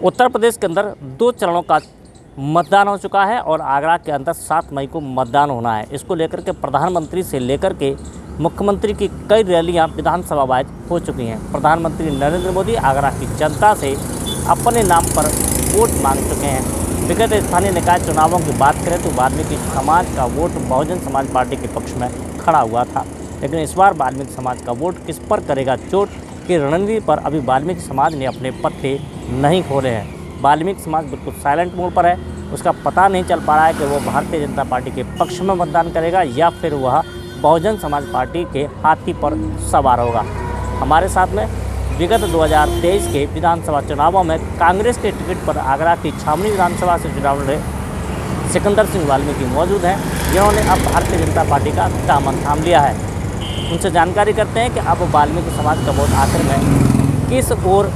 उत्तर प्रदेश के अंदर 2 चरणों का मतदान हो चुका है और आगरा के अंदर 7 मई को मतदान होना है। इसको लेकर के प्रधानमंत्री से लेकर के मुख्यमंत्री की कई रैलियां विधानसभा वाइज हो चुकी हैं। प्रधानमंत्री नरेंद्र मोदी आगरा की जनता से अपने नाम पर वोट मांग चुके हैं। विगत स्थानीय निकाय चुनावों की बात करें तो वाल्मीकि समाज का वोट बहुजन समाज पार्टी के पक्ष में खड़ा हुआ था, लेकिन इस बार वाल्मीकि समाज का वोट किस पर करेगा चोट की रणनीति पर अभी वाल्मीकि समाज ने अपने पत्ते नहीं खोले हैं। वाल्मीकि समाज बिल्कुल साइलेंट मोड पर है। उसका पता नहीं चल पा रहा है कि वो भारतीय जनता पार्टी के पक्ष में मतदान करेगा या फिर वह बहुजन समाज पार्टी के हाथी पर सवार होगा। हमारे साथ में विगत 2023 के विधानसभा चुनावों में कांग्रेस के टिकट पर आगरा की छावनी विधानसभा से चुनाव लड़े सिकंदर सिंह वाल्मीकि मौजूद हैं, जिन्होंने अब भारतीय जनता पार्टी का दामन थाम लिया है। उनसे जानकारी करते हैं कि अब वाल्मीकि समाज का वोट आखिर में किस ओर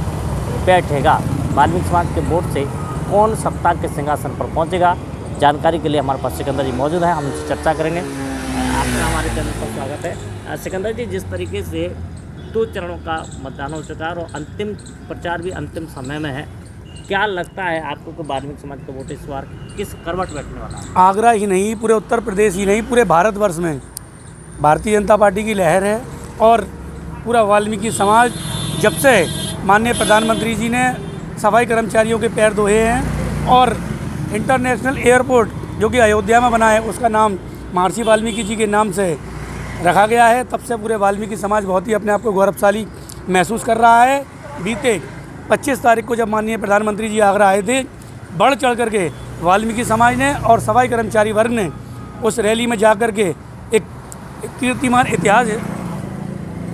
बैठेगा, वाल्मीकि समाज के वोट से कौन सत्ता के सिंहासन पर पहुंचेगा। जानकारी के लिए हमारे पास सिकंदर जी मौजूद हैं, हम उनसे चर्चा करेंगे। आपका हमारे चैनल पर स्वागत है। सिकंदर जी, जिस तरीके से 2 चरणों का मतदान हो चुका है और अंतिम प्रचार भी अंतिम समय में है, क्या लगता है आपको कि वाल्मीकि समाज का वोट इस बार किस करवट बैठने वाला है? आगरा ही नहीं, पूरे उत्तर प्रदेश ही नहीं, पूरे भारतवर्ष में भारतीय जनता पार्टी की लहर है। और पूरा वाल्मीकि समाज जब से माननीय प्रधानमंत्री जी ने सफाई कर्मचारियों के पैर धोए हैं और इंटरनेशनल एयरपोर्ट जो कि अयोध्या में बना है उसका नाम महर्षि वाल्मीकि जी के नाम से रखा गया है, तब से पूरे वाल्मीकि समाज बहुत ही अपने आप को गौरवशाली महसूस कर रहा है। बीते 25 तारीख को जब माननीय प्रधानमंत्री जी आगरा आए थे, बढ़ चढ़ करके वाल्मीकि समाज ने और सफाई कर्मचारी वर्ग ने उस रैली में जा कर के एक कीर्तिमान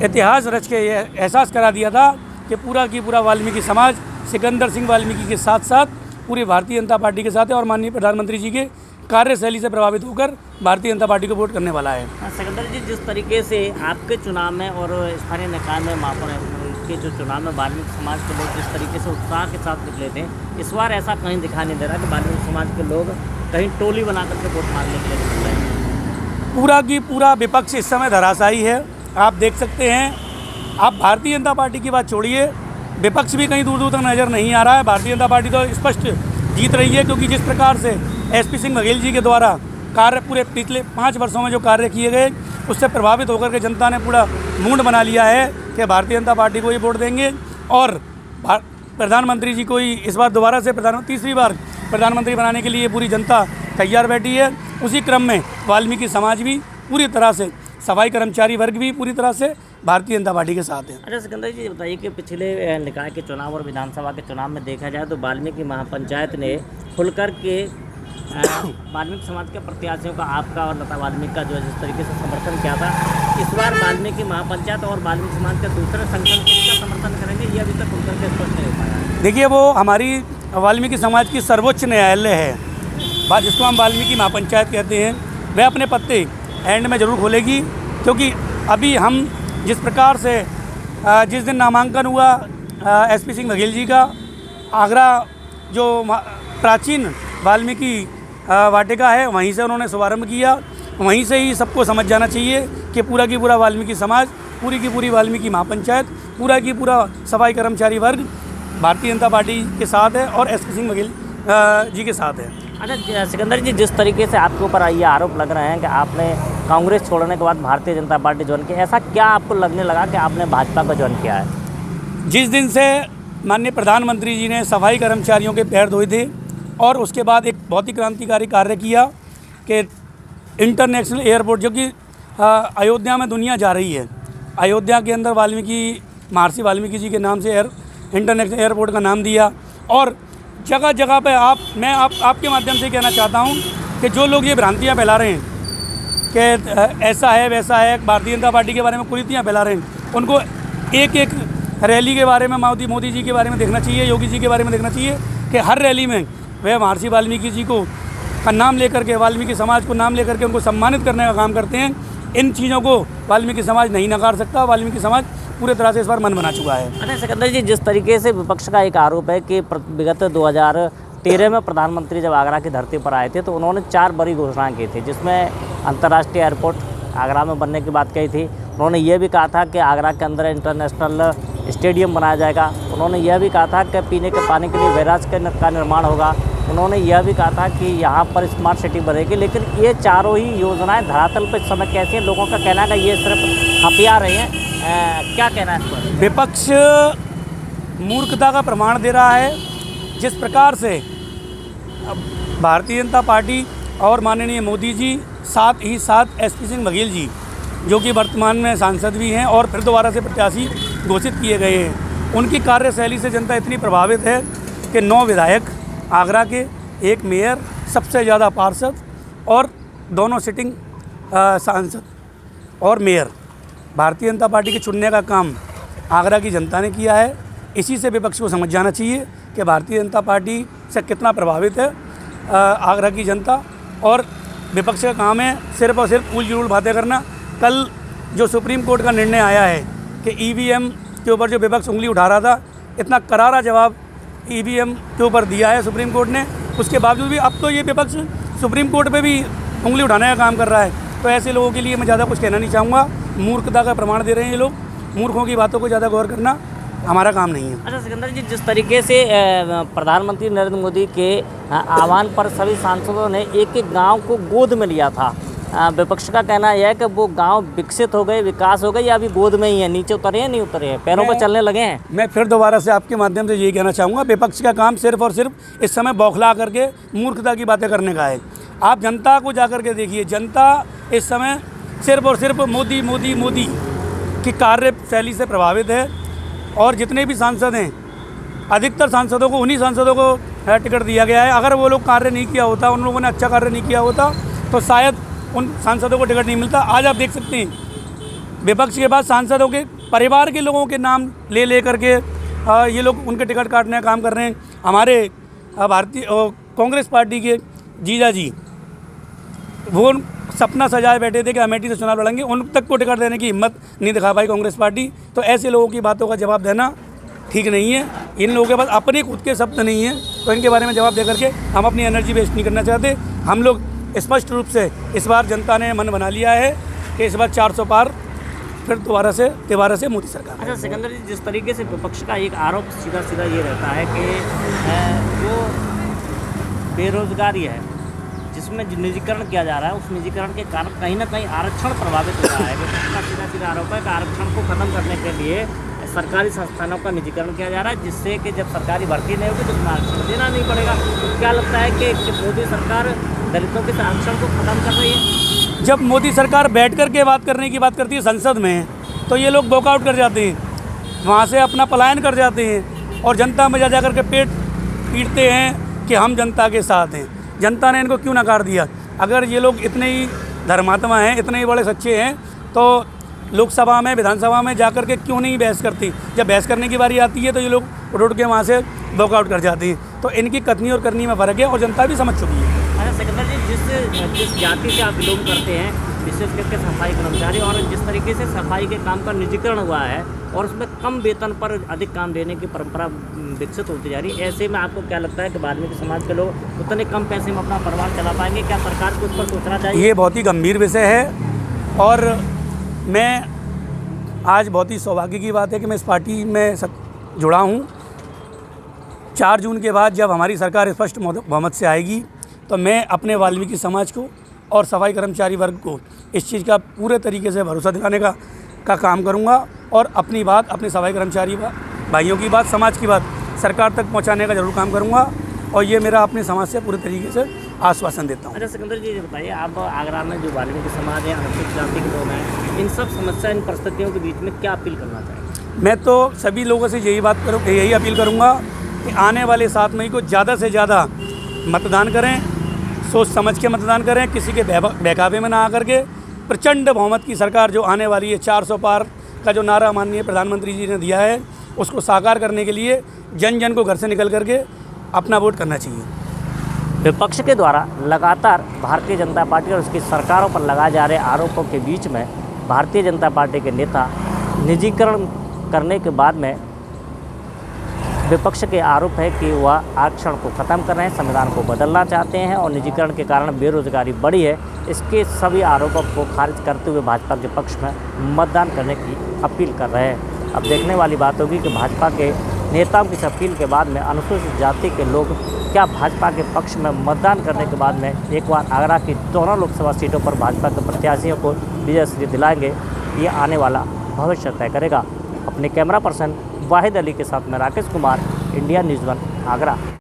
इतिहास रच के एहसास करा दिया था कि पूरा की पूरा वाल्मीकि समाज सिकंदर सिंह वाल्मीकि के साथ साथ पूरी भारतीय जनता पार्टी के साथ है और माननीय प्रधानमंत्री जी के कार्यशैली से प्रभावित होकर भारतीय जनता पार्टी को वोट करने वाला है। सिकंदर जी, जिस तरीके से आपके चुनाव में और स्थानीय निकाय में के जो चुनाव में वाल्मीकि समाज के लोग जिस तरीके से उत्साह के साथ निकले थे, इस बार ऐसा कहीं दिखाई नहीं दे रहा कि वाल्मीकि समाज के लोग कहीं टोली बना करके वोट मारने के लिए निकल रहे हैं। पूरा की पूरा विपक्ष इस समय धराशायी है। आप देख सकते हैं, आप भारतीय जनता पार्टी की बात छोड़िए, विपक्ष भी कहीं दूर दूर तक नज़र नहीं आ रहा है। भारतीय जनता पार्टी तो स्पष्ट जीत रही है, क्योंकि जिस प्रकार से एसपी सिंह बघेल जी के द्वारा कार्य पूरे पिछले 5 वर्षों में जो कार्य किए गए उससे प्रभावित होकर के जनता ने पूरा मूड बना लिया है कि भारतीय जनता पार्टी को ही वोट देंगे और प्रधानमंत्री जी को ही इस बार दोबारा से तीसरी बार प्रधानमंत्री बनाने के लिए पूरी जनता तैयार बैठी है। उसी क्रम में वाल्मीकि समाज भी पूरी तरह से, सफाई कर्मचारी वर्ग भी पूरी तरह से भारतीय जनता पार्टी के साथ है। अच्छा सिकंदर जी, बताइए कि पिछले निकाय के चुनाव और विधानसभा के चुनाव में देखा जाए तो वाल्मीकि महापंचायत ने खुलकर के वाल्मीकि समाज के प्रत्याशियों का, आपका और लता वाल्मीकि का जो है जिस तरीके से समर्थन किया था, इस बार वाल्मीकि महापंचायत और वाल्मीकि समाज के दूसरे संगठन किसका समर्थन करेंगे, ये अभी तक खुलकर के स्पष्ट नहीं हो पाया। देखिए, वो हमारी वाल्मीकि समाज की सर्वोच्च न्यायालय है, जिसको हम वाल्मीकि महापंचायत कहते हैं, वह अपने पत्ते एंड में ज़रूर खोलेगी। क्योंकि अभी हम जिस प्रकार से जिस दिन नामांकन हुआ एसपी सिंह बघेल जी का, आगरा जो प्राचीन वाल्मीकि वाटिका है वहीं से उन्होंने शुभारंभ किया, वहीं से ही सबको समझ जाना चाहिए कि पूरा की पूरा वाल्मीकि समाज, पूरी की पूरी वाल्मीकि महापंचायत, पूरा की पूरा सफाई कर्मचारी वर्ग भारतीय जनता पार्टी के साथ है और एसपी सिंह बघेल जी के साथ है। अच्छा सिकंदर जी, जिस तरीके से आपके ऊपर ये आरोप लग रहे हैं कि आपने कांग्रेस छोड़ने के बाद भारतीय जनता पार्टी ज्वाइन की, ऐसा क्या आपको लगने लगा कि आपने भाजपा को ज्वाइन किया है? जिस दिन से माननीय प्रधानमंत्री जी ने सफाई कर्मचारियों के पैर धोए थे और उसके बाद एक बहुत ही क्रांतिकारी कार्य किया कि इंटरनेशनल एयरपोर्ट जो कि अयोध्या में दुनिया जा रही है, अयोध्या के अंदर महर्षि वाल्मीकि जी के नाम से इंटरनेशनल एयरपोर्ट का नाम दिया। और जगह जगह पे मैं आपके माध्यम से कहना चाहता हूँ कि जो लोग ये भ्रांतियाँ फैला रहे हैं कि ऐसा है वैसा है, भारतीय जनता पार्टी के बारे में कुरीतियाँ फैला रहे हैं, उनको एक एक रैली के बारे में मोदी जी के बारे में देखना चाहिए, योगी जी के बारे में देखना चाहिए कि हर रैली में वह महर्षि वाल्मीकि जी को का नाम लेकर के, वाल्मीकि समाज को नाम लेकर के उनको सम्मानित करने का काम करते हैं। इन चीज़ों को वाल्मीकि समाज नहीं नकार सकता। वाल्मीकि समाज पूरे तरह से इस बार मन बना चुका है। अच्छा सिकंदर जी, जिस तरीके से विपक्ष का एक आरोप है कि विगत 2013 में प्रधानमंत्री जब आगरा की धरती पर आए थे तो उन्होंने 4 बड़ी घोषणाएं की थी, जिसमें अंतर्राष्ट्रीय एयरपोर्ट आगरा में बनने की बात कही थी। उन्होंने ये भी कहा था कि आगरा के अंदर इंटरनेशनल स्टेडियम बनाया जाएगा। उन्होंने यह भी कहा था कि पीने के पानी के लिए बैराज का निर्माण होगा। उन्होंने यह भी कहा था कि यहाँ पर स्मार्ट सिटी बनेगी। लेकिन ये चारों ही योजनाएं धरातल पर इस समय कैसी हैं? लोगों का कहना है कि ये सिर्फ हथिया रहे हैं। क्या कहना है इस पर? विपक्ष मूर्खता का प्रमाण दे रहा है। जिस प्रकार से भारतीय जनता पार्टी और माननीय मोदी जी, साथ ही साथ एसपी सिंह बघेल जी, जो कि वर्तमान में सांसद भी हैं और फिर दोबारा से प्रत्याशी घोषित किए गए हैं, उनकी कार्यशैली से जनता इतनी प्रभावित है कि 9 विधायक आगरा के, 1 मेयर, सबसे ज़्यादा पार्षद और दोनों सिटिंग सांसद और मेयर भारतीय जनता पार्टी के चुनने का काम आगरा की जनता ने किया है। इसी से विपक्ष को समझ जाना चाहिए कि भारतीय जनता पार्टी से कितना प्रभावित है आगरा की जनता। और विपक्ष का काम है सिर्फ और सिर्फ उल जुलूल बातें करना। कल जो सुप्रीम कोर्ट का निर्णय आया है कि ईवीएम के ऊपर जो विपक्ष उंगली उठा रहा था, इतना करारा जवाब ईवीएम के ऊपर दिया है सुप्रीम कोर्ट ने। उसके बावजूद भी अब तो ये विपक्ष सुप्रीम कोर्ट पे भी उंगली उठाने का काम कर रहा है। तो ऐसे लोगों के लिए मैं ज़्यादा कुछ कहना नहीं चाहूँगा। मूर्खता का प्रमाण दे रहे हैं ये लोग। मूर्खों की बातों को ज़्यादा गौर करना हमारा काम नहीं है। अच्छा सिकंदर जी, जिस तरीके से प्रधानमंत्री नरेंद्र मोदी के आह्वान पर सभी सांसदों ने एक एक गांव को गोद में लिया था, विपक्ष का कहना यह है कि वो गांव विकसित हो गए, विकास हो गए, या अभी गोद में ही है, नीचे उतरे हैं नहीं उतरे हैं, पैरों पर चलने लगे हैं? मैं फिर दोबारा से आपके माध्यम से यही कहना चाहूँगा, विपक्ष का काम सिर्फ और सिर्फ इस समय बौखला करके मूर्खता की बातें करने का है। आप जनता को जा कर के देखिए, जनता इस समय सिर्फ और सिर्फ मोदी मोदी मोदी की कार्यशैली से प्रभावित है। और जितने भी सांसद हैं, अधिकतर सांसदों को, उन्हीं सांसदों को टिकट दिया गया है। अगर वो लोग कार्य नहीं किया होता, उन लोगों ने अच्छा कार्य नहीं किया होता, तो शायद उन सांसदों को टिकट नहीं मिलता। आज आप देख सकते हैं विपक्ष के बाद सांसदों के परिवार के लोगों के नाम ले ले करके ये लोग उनके टिकट काटने का काम कर रहे हैं। हमारे भारतीय कांग्रेस पार्टी के जीजा जी, वो सपना सजाए बैठे थे कि अमेठी से चुनाव लड़ेंगे, उन तक को टिकट देने की हिम्मत नहीं दिखा पाई कांग्रेस पार्टी। तो ऐसे लोगों की बातों का जवाब देना ठीक नहीं है। इन लोगों के पास अपने खुद के शब्द नहीं है, तो इनके बारे में जवाब दे करके हम अपनी एनर्जी वेस्ट नहीं करना चाहते। हम लोग स्पष्ट रूप से इस बार जनता ने मन बना लिया है कि इस बार 400 पार फिर दोबारा से मोदी सरकार। अच्छा सिकंदर जी, जिस तरीके से विपक्ष का एक आरोप सीधा सीधा ये रहता है कि जो बेरोजगारी है, जिसमें जो निजीकरण किया जा रहा है, उस निजीकरण के कारण कहीं ना कहीं आरक्षण प्रभावित हो रहा है। विपक्ष का सीधा सीधा आरोप है कि आरक्षण को खत्म करने के लिए सरकारी संस्थानों का निजीकरण किया जा रहा है, जिससे कि जब सरकारी भर्ती नहीं होगी तो उसमें आरक्षण देना नहीं पड़ेगा। तो क्या लगता है कि मोदी सरकार दलितों के आरक्षण को खत्म कर रही है? जब मोदी सरकार बैठ कर के बात करने की बात करती है संसद में, तो ये लोग वॉकआउट कर जाते हैं, वहाँ से अपना पलायन कर जाते हैं और जनता में जा कर के पेट पीटते हैं कि हम जनता के साथ हैं। जनता ने इनको क्यों नकार दिया? अगर ये लोग इतने ही धर्मात्मा हैं, इतने ही बड़े सच्चे हैं, तो लोकसभा में, विधानसभा में जाकर के क्यों नहीं बहस करती? जब बहस करने की बारी आती है तो ये लोग उठ के वहाँ से वॉकआउट कर जाते हैं। तो इनकी कथनी और करनी में फ़र्क है और जनता भी समझ चुकी है। अच्छा सिकंदर जी, जिस जाति से आप बिलोंग करते हैं, विशेष करके सफाई कर्मचारी, और जिस तरीके से सफाई के काम का निजीकरण हुआ है और उसमें कम वेतन पर अधिक काम देने की परंपरा विकसित होती जा रही है, ऐसे में आपको क्या लगता है कि वाल्मीकि समाज के लोग उतने कम पैसे में अपना परिवार चला पाएंगे? क्या सरकार को उस पर सोचना चाहिए? ये बहुत ही गंभीर विषय है और मैं आज बहुत ही सौभाग्य की बात है कि मैं इस पार्टी में जुड़ा हूँ। 4 जून के बाद जब हमारी सरकार स्पष्ट बहुमत से आएगी, तो मैं अपने वाल्मीकि समाज को और सफाई कर्मचारी वर्ग को इस चीज़ का पूरे तरीके से भरोसा दिलाने का काम करूँगा और अपनी बात, अपने सफाई कर्मचारी भाइयों की बात, समाज की बात सरकार तक पहुँचाने का जरूर काम करूँगा और ये मेरा अपने समाज से पूरे तरीके से आश्वासन देता हूँ। अच्छा सिकंदर जी, ये बताइए, आप आगरा में जो वाल्मीकि समाज है, अनुसूचित जाति के लोग हैं, इन सब समस्या, इन परिस्थितियों के बीच में क्या अपील करना चाहेंगे? मैं तो सभी लोगों से यही अपील करूँगा कि आने वाले 7 मई को ज़्यादा से ज़्यादा मतदान करें, सोच समझ के मतदान करें, किसी के बहकावे में ना आकर के। प्रचंड बहुमत की सरकार जो आने वाली है, 400 पार का जो नारा माननीय प्रधानमंत्री जी ने दिया है, उसको साकार करने के लिए जन जन को घर से निकल करके अपना वोट करना चाहिए। विपक्ष के द्वारा लगातार भारतीय जनता पार्टी और उसकी सरकारों पर लगाए जा रहे आरोपों के बीच में भारतीय जनता पार्टी के नेता निजीकरण करने के बाद में विपक्ष के आरोप है कि वह आरक्षण को ख़त्म कर रहे हैं, संविधान को बदलना चाहते हैं और निजीकरण के कारण बेरोजगारी बढ़ी है। इसके सभी आरोपों को खारिज करते हुए भाजपा के पक्ष में मतदान करने की अपील कर रहे हैं। अब देखने वाली बात होगी कि भाजपा के नेताओं की इस अपील के बाद में अनुसूचित जाति के लोग क्या भाजपा के पक्ष में मतदान करने के बाद में एक बार आगरा की दोनों लोकसभा सीटों पर भाजपा के प्रत्याशियों को विजयश्री दिलाएंगे, ये आने वाला भविष्य तय करेगा। अपने कैमरा पर्सन वाहिद अली के साथ में राकेश कुमार, इंडिया न्यूज़ 1 आगरा।